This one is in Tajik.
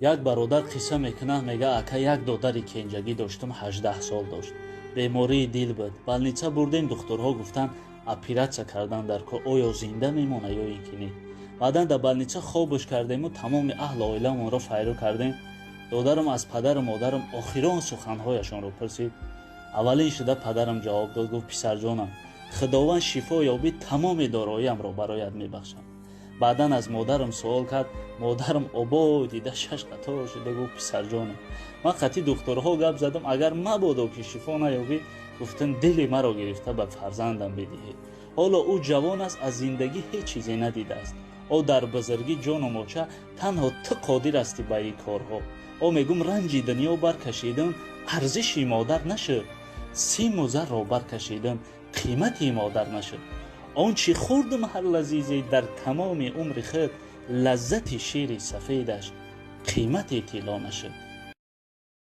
як бародар қисса мекунад, мега ака як додари кенҷагӣ доштум 18 сол дошт. Бемории дил буд. Балница бурдем, духтурҳо гуфтанд оператсия кардан дар кор, оё зинда мемона ё ин ки не. Баъдан дар балница хобуш кардему тамоми аҳли оиламонро файру кардем. додарам аз падару модарам охирон суханҳояшонро пурсид. аввалин шуда падарам ҷавоб дод, гуфт писарҷонам, худованд шифо ёбид тамоми дороиамро бароят мебахшам. баъдан аз модарам суол кард, модарам обой дида 6 қатор шуда гуфт писарҷонам. ман қатъи духтурҳо гап задам, агар мабодо ки шифо наёбӣ, гуфтан дили маро гирифта ба фарзандам бидиҳед. ҳоло ӯ ҷавон аст, аз зиндагӣ ҳеҷ чизе надидааст. ӯ дар бузургӣ ҷону моча танҳо ту қодир асти ба ин корҳо. ӯ мегум ранҷи дунё баркашидам, арзиши модар нашуд. симу зарро баркашидам, қимати модар нашуд. он чӣ хӯрдум ҳар лазизе дар тамоми умри худ, лаззати шири сафедаш қимати тилло нашуд.